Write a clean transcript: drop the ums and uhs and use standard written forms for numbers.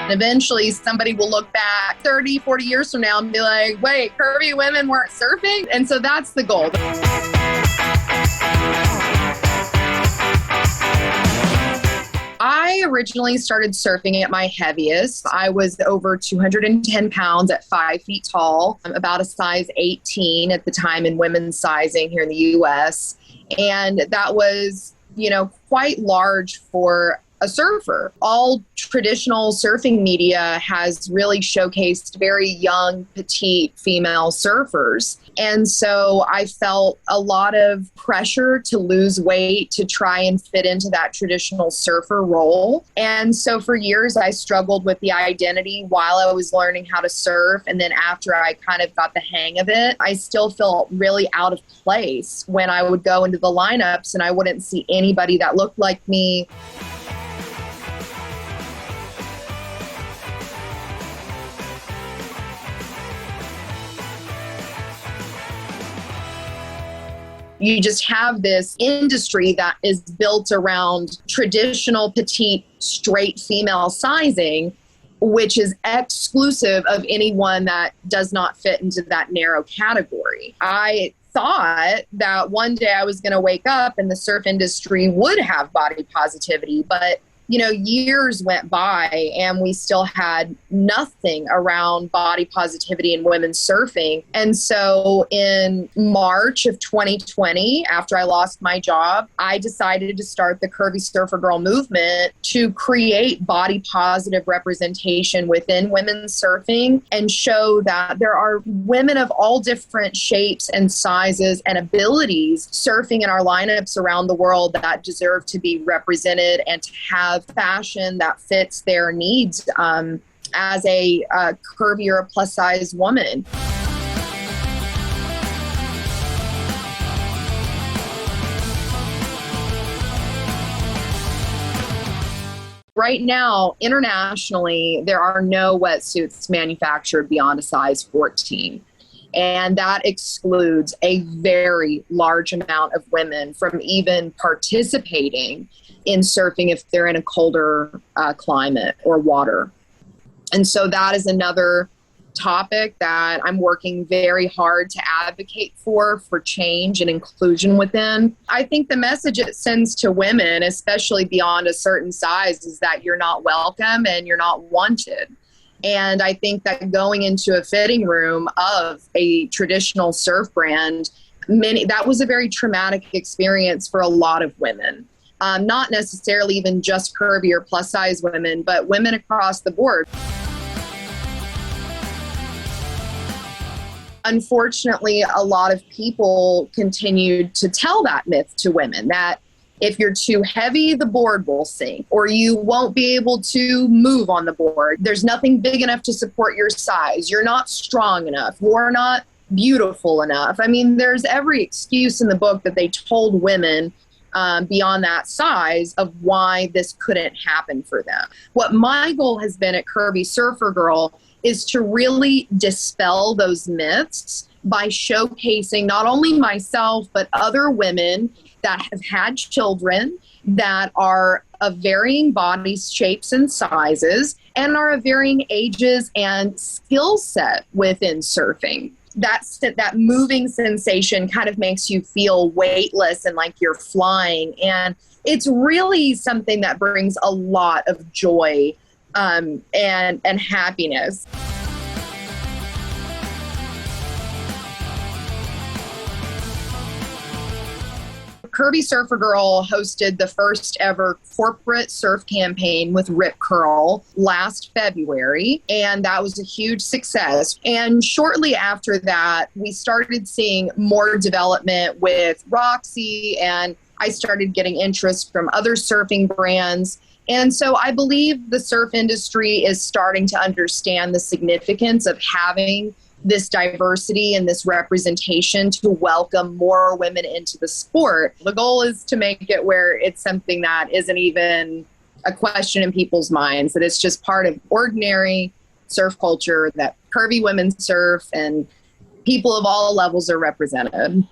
Eventually, somebody will look back 30, 40 years from now and be like, wait, curvy women weren't surfing? And so that's the goal. I originally started surfing at my heaviest. I was over 210 pounds at 5 feet tall. I'm about a size 18 at the time in women's sizing here in the US. And that was, quite large for a surfer. All traditional surfing media has really showcased very young, petite female surfers. And so I felt a lot of pressure to lose weight to try and fit into that traditional surfer role. And so for years, I struggled with the identity while I was learning how to surf. And then after I kind of got the hang of it, I still felt really out of place when I would go into the lineups and I wouldn't see anybody that looked like me. You just have this industry that is built around traditional petite, straight female sizing, which is exclusive of anyone that does not fit into that narrow category. I thought that one day I was going to wake up and the surf industry would have body positivity, but years went by and we still had nothing around body positivity in women's surfing. And so in March of 2020, after I lost my job, I decided to start the Curvy Surfer Girl movement to create body positive representation within women's surfing and show that there are women of all different shapes and sizes and abilities surfing in our lineups around the world that deserve to be represented and to have fashion that fits their needs as a curvy or a plus size woman. Right now, internationally, there are no wetsuits manufactured beyond a size 14. And that excludes a very large amount of women from even participating in surfing if they're in a colder climate or water. And so that is another topic that I'm working very hard to advocate for change and inclusion within. I think the message it sends to women, especially beyond a certain size, is that you're not welcome and you're not wanted. And I think that going into a fitting room of a traditional surf brand, that was a very traumatic experience for a lot of women. Not necessarily even just curvy or plus size women, but women across the board. Unfortunately, a lot of people continued to tell that myth to women that if you're too heavy, the board will sink, or you won't be able to move on the board. There's nothing big enough to support your size. You're not strong enough. You're not beautiful enough. I mean, there's every excuse in the book that they told women beyond that size of why this couldn't happen for them. What my goal has been at Curvy Surfer Girl is to really dispel those myths by showcasing not only myself, but other women that have had children that are of varying body shapes and sizes and are of varying ages and skill set within surfing. That moving sensation kind of makes you feel weightless and like you're flying. And it's really something that brings a lot of joy and happiness. Curvy Surfer Girl hosted the first ever corporate surf campaign with Rip Curl last February, and that was a huge success. And shortly after that, we started seeing more development with Roxy, and I started getting interest from other surfing brands. And so I believe the surf industry is starting to understand the significance of having this diversity and this representation to welcome more women into the sport. The goal is to make it where it's something that isn't even a question in people's minds, that it's just part of ordinary surf culture, that curvy women surf and people of all levels are represented.